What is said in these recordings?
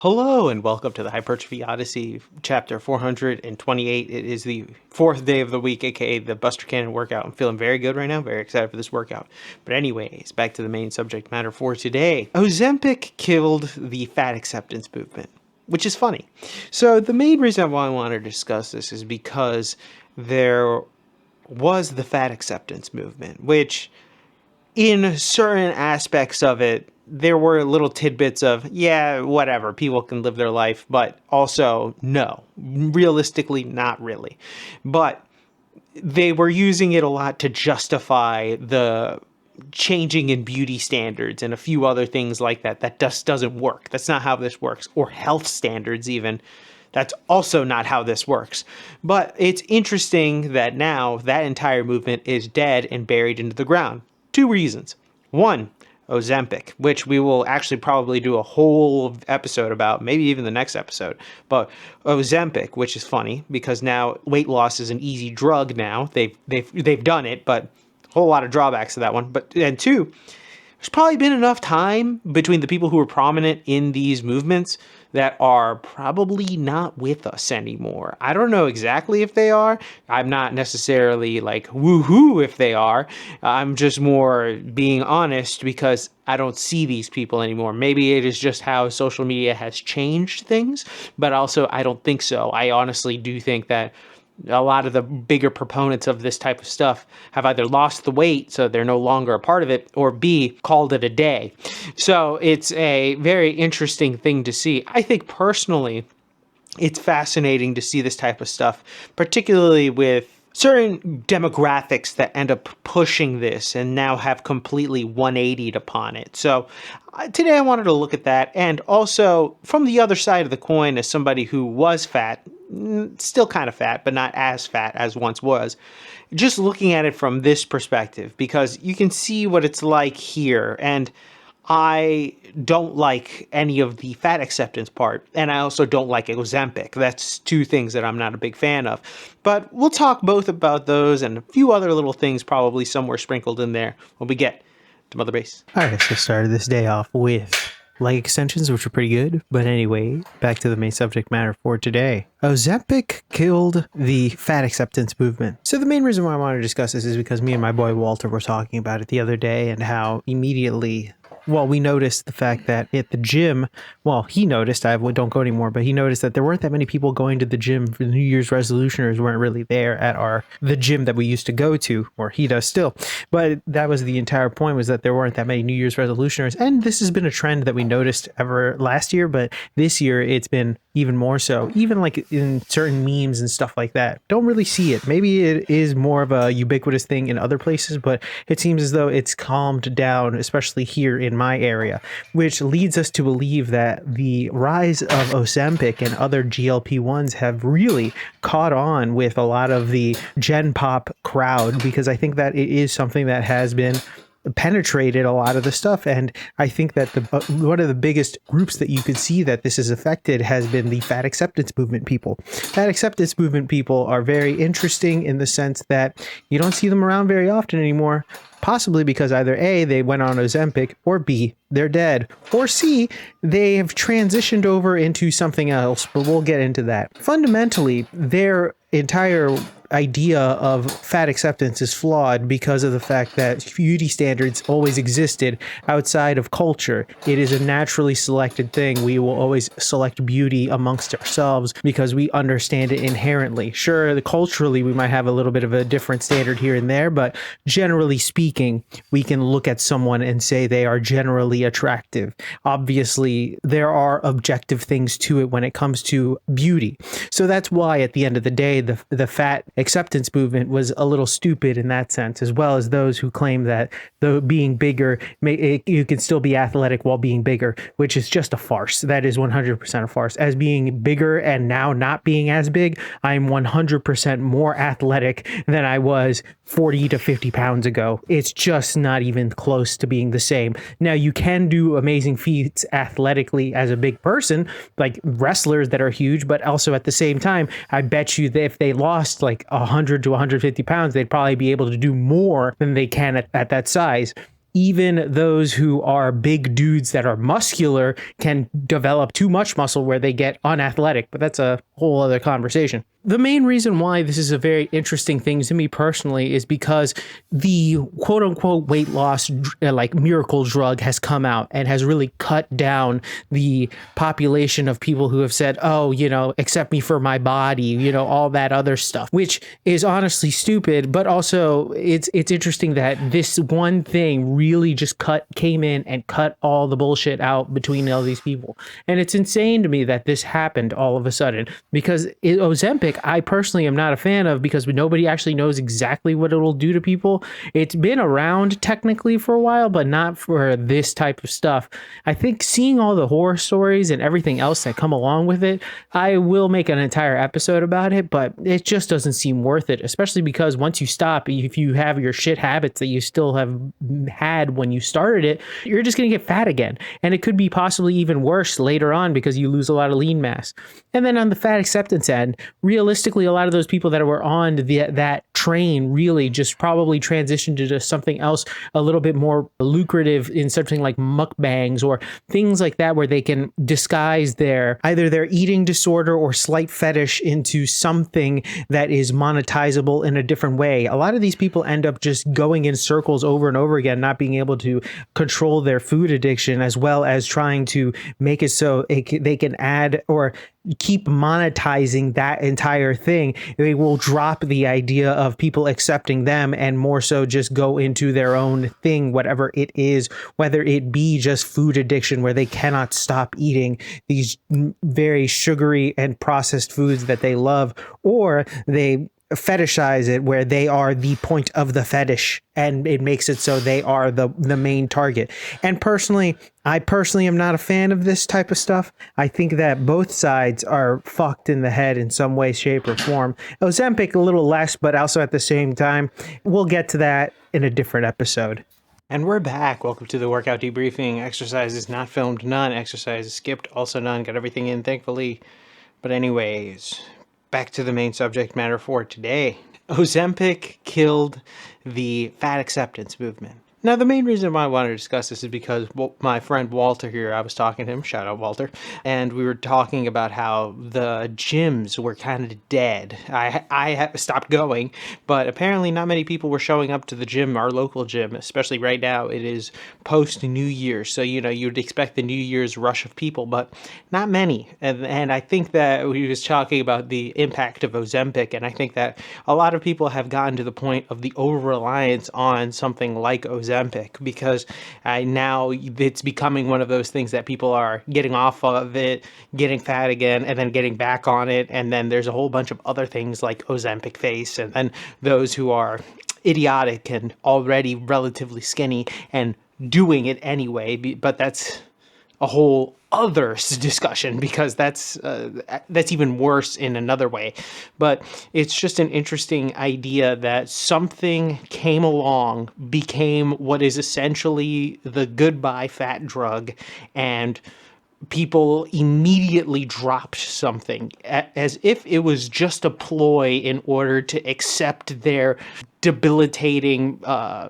Hello and welcome to the Hypertrophy Odyssey, chapter 428. It is the fourth day of the week, aka the Buster Cannon workout. I'm feeling very good right now, very excited for this workout. But anyways, back to the main subject matter for today. Ozempic killed the fat acceptance movement, which is funny. So the main reason why I want to discuss this is because there was the fat acceptance movement, which in certain aspects of it, there were little tidbits of, yeah, whatever, people can live their life, but also, no, realistically, not really. But they were using it a lot to justify the changing in beauty standards and a few other things like that. That just doesn't work. That's not how this works. Or health standards, even. That's also not how this works. But it's interesting that now that entire movement is dead and buried into the ground. Two reasons. One, Ozempic, which we will actually probably do a whole episode about, maybe even the next episode. But Ozempic, which is funny because now weight loss is an easy drug now. They've done it, but a whole lot of drawbacks to that one. And two, there's probably been enough time between the people who are prominent in these movements that are probably not with us anymore. I don't know exactly if they are. I'm not necessarily like woohoo if they are. I'm just more being honest because I don't see these people anymore. Maybe it is just how social media has changed things, but also I don't think so. I honestly do think that a lot of the bigger proponents of this type of stuff have either lost the weight, so they're no longer a part of it, or B, called it a day. So it's a very interesting thing to see. I think personally, it's fascinating to see this type of stuff, particularly with certain demographics that end up pushing this and now have completely 180'd upon it. So today I wanted to look at that, and also from the other side of the coin, as somebody who was fat, still kind of fat, but not as fat as once was, just looking at it from this perspective, because you can see what it's like here. And I don't like any of the fat acceptance part, and I also don't like Ozempic. That's two things that I'm not a big fan of. But we'll talk both about those and a few other little things probably somewhere sprinkled in there when we get to Mother Base. All right, so started this day off with leg extensions, which were pretty good. But anyway, back to the main subject matter for today. Ozempic killed the fat acceptance movement. So the main reason why I wanted to discuss this is because me and my boy Walter were talking about it the other day and how immediately, well, we noticed the fact that at the gym, well, he noticed, I don't go anymore, but he noticed that there weren't that many people going to the gym for the New Year's resolutioners weren't really there at the gym that we used to go to, or he does still. But that was the entire point, was that there weren't that many New Year's resolutioners. And this has been a trend that we noticed ever last year, but this year it's been even more so, even like in certain memes and stuff like that. Don't really see it. Maybe it is more of a ubiquitous thing in other places, but it seems as though it's calmed down, especially here in my area, which leads us to believe that the rise of Ozempic and other GLP-1s have really caught on with a lot of the Gen Pop crowd, because I think that it is something that has been penetrated a lot of the stuff. And I think that one of the biggest groups that you could see that this has affected has been the fat acceptance movement people. Fat acceptance movement people are very interesting in the sense that you don't see them around very often anymore. Possibly because either A, they went on Ozempic, or B, they're dead, or C, they have transitioned over into something else, but we'll get into that. Fundamentally, their entire idea of fat acceptance is flawed because of the fact that beauty standards always existed outside of culture. It is a naturally selected thing. We will always select beauty amongst ourselves because we understand it inherently. Sure, culturally, we might have a little bit of a different standard here and there, but generally speaking, we can look at someone and say they are generally attractive. Obviously, there are objective things to it when it comes to beauty. So that's why at the end of the day, the fat acceptance movement was a little stupid in that sense, as well as those who claim that though being bigger, you can still be athletic while being bigger, which is just a farce. That is 100% a farce. As being bigger and now not being as big, I'm 100% more athletic than I was 40 to 50 pounds ago. It's just not even close to being the same. Now, you can do amazing feats athletically as a big person, like wrestlers that are huge, but also at the same time, I bet you that if they lost like 100 to 150 pounds, they'd probably be able to do more than they can at that size. even those who are big dudes that are muscular can develop too much muscle where they get unathletic, but that's a whole other conversation. The main reason why this is a very interesting thing to me personally is because the quote unquote weight loss like miracle drug has come out and has really cut down the population of people who have said, oh, accept me for my body, all that other stuff, which is honestly stupid. But also it's interesting that this one thing really just came in and cut all the bullshit out between all these people. And it's insane to me that this happened all of a sudden, because Ozempic, I personally am not a fan of, because nobody actually knows exactly what it'll do to people. It's been around technically for a while, but not for this type of stuff. I think seeing all the horror stories and everything else that come along with it, I will make an entire episode about it, but it just doesn't seem worth it, especially because once you stop, if you have your shit habits that you still have had when you started it, you're just going to get fat again. And it could be possibly even worse later on because you lose a lot of lean mass. And then on the fat acceptance end, realistically, a lot of those people that were on that train really just probably transitioned to something else a little bit more lucrative, in something like mukbangs or things like that, where they can disguise either their eating disorder or slight fetish into something that is monetizable in a different way. A lot of these people end up just going in circles over and over again, not being able to control their food addiction, as well as trying to make it so they can add or keep monetizing that entire thing. They will drop the idea of people accepting them and more so just go into their own thing, whatever it is, whether it be just food addiction where they cannot stop eating these very sugary and processed foods that they love, or they fetishize it where they are the point of the fetish and it makes it so they are the main target. And I personally am not a fan of this type of stuff. I think that both sides are fucked in the head in some way, shape, or form. Ozempic a little less, but also at the same time. We'll get to that in a different episode. And we're back. Welcome to the workout debriefing. Exercises not filmed, none. Exercises skipped, also none. Got everything in, thankfully. But anyways, back to the main subject matter for today. Ozempic killed the fat acceptance movement. Now, the main reason why I wanted to discuss this is because my friend Walter here, I was talking to him, shout out Walter, and we were talking about how the gyms were kind of dead. I stopped going, but apparently not many people were showing up to the gym, our local gym, especially right now. It is post-New Year, so, you'd expect the New Year's rush of people, but not many. And I think that we was talking about the impact of Ozempic, and I think that a lot of people have gotten to the point of the over-reliance on something like Ozempic, because now it's becoming one of those things that people are getting off of it, getting fat again, and then getting back on it. And then there's a whole bunch of other things like Ozempic face, and then those who are idiotic and already relatively skinny and doing it anyway. But that's a whole other discussion, because that's even worse in another way. But it's just an interesting idea that something came along, became what is essentially the goodbye fat drug, and people immediately dropped something as if it was just a ploy in order to accept their debilitating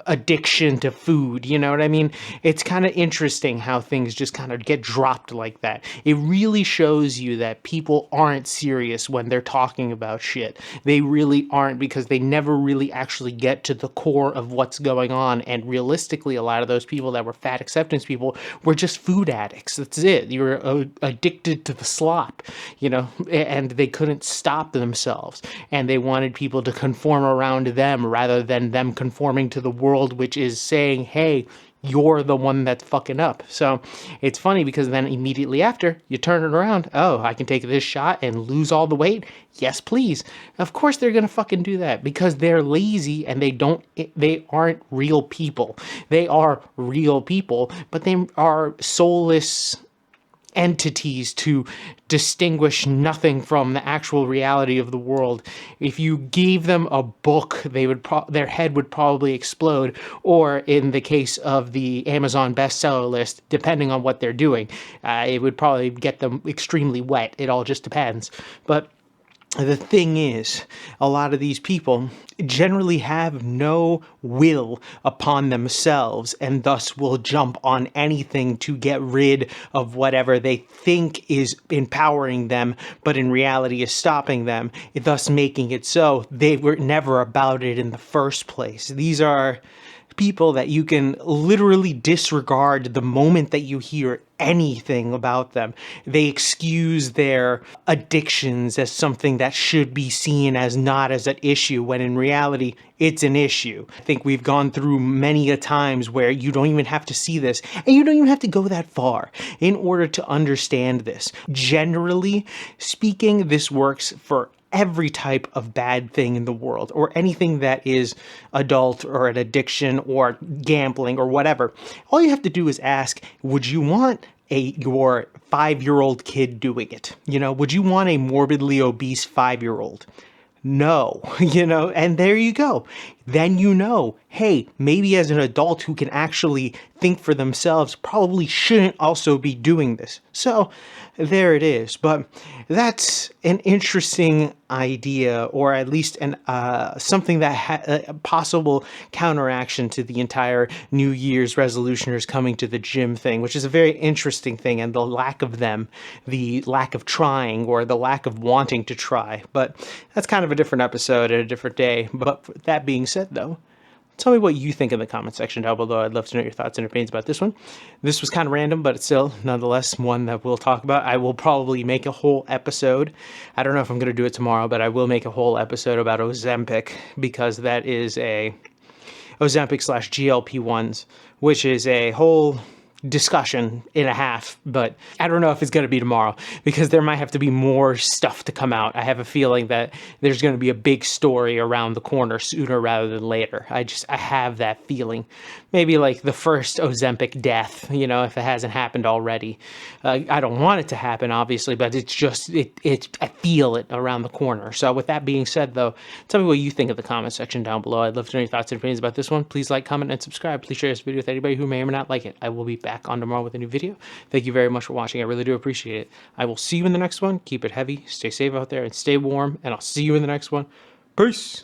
addiction to food. You know what I mean? It's kind of interesting how things just kind of get dropped like that. It really shows you that people aren't serious when they're talking about shit. They really aren't, because they never really actually get to the core of what's going on. And realistically, a lot of those people that were fat acceptance people were just food addicts. That's it. You were addicted to the slop, and they couldn't stop themselves. And they wanted people to conform around them rather than them conforming to the world, which is saying, hey, you're the one that's fucking up. So it's funny, because then immediately after, you turn it around. Oh, I can take this shot and lose all the weight? Yes, please. Of course they're going to fucking do that, because they're lazy and they aren't real people. They are real people, but they are soulless entities to distinguish nothing from the actual reality of the world. If you gave them a book, their head would probably explode, or in the case of the Amazon bestseller list, depending on what they're doing, it would probably get them extremely wet. It all just depends. But The thing is, a lot of these people generally have no will upon themselves and thus will jump on anything to get rid of whatever they think is empowering them, but in reality is stopping them, thus making it so they were never about it in the first place. These are people that you can literally disregard the moment that you hear anything about them. They excuse their addictions as something that should be seen as not as an issue, when in reality, it's an issue. I think we've gone through many a times where you don't even have to see this, and you don't even have to go that far in order to understand this. Generally speaking, this works for every type of bad thing in the world, or anything that is adult or an addiction or gambling or whatever. All you have to do is ask, would you want your 5-year-old kid doing it? Would you want a morbidly obese 5-year-old? No, and there you go. Then hey, maybe as an adult who can actually think for themselves, probably shouldn't also be doing this. So there it is. But that's an interesting idea, or at least an something that a possible counteraction to the entire New Year's resolutioners coming to the gym thing, which is a very interesting thing, and the lack of them, the lack of trying, or the lack of wanting to try. But that's kind of a different episode at a different day. But that being said, though, tell me what you think in the comment section down below. I'd love to know your thoughts and opinions about this one. This was kind of random, but it's still nonetheless one that we'll talk about. I will probably make a whole episode. I don't know if I'm going to do it tomorrow, but I will make a whole episode about Ozempic, because that is a Ozempic / GLP-1s, which is a whole discussion and a half, but I don't know if it's going to be tomorrow, because there might have to be more stuff to come out. I have a feeling that there's going to be a big story around the corner sooner rather than later. I have that feeling. Maybe like the first Ozempic death, if it hasn't happened already. I don't want it to happen, obviously, but it's just, I feel it around the corner. So with that being said, though, tell me what you think in the comment section down below. I'd love to know your thoughts and opinions about this one. Please like, comment, and subscribe. Please share this video with anybody who may or may not like it. I will be back on tomorrow with a new video. Thank you very much for watching. I really do appreciate it. I will see you in the next one. Keep it heavy, stay safe out there, and stay warm, and I'll see you in the next one. Peace.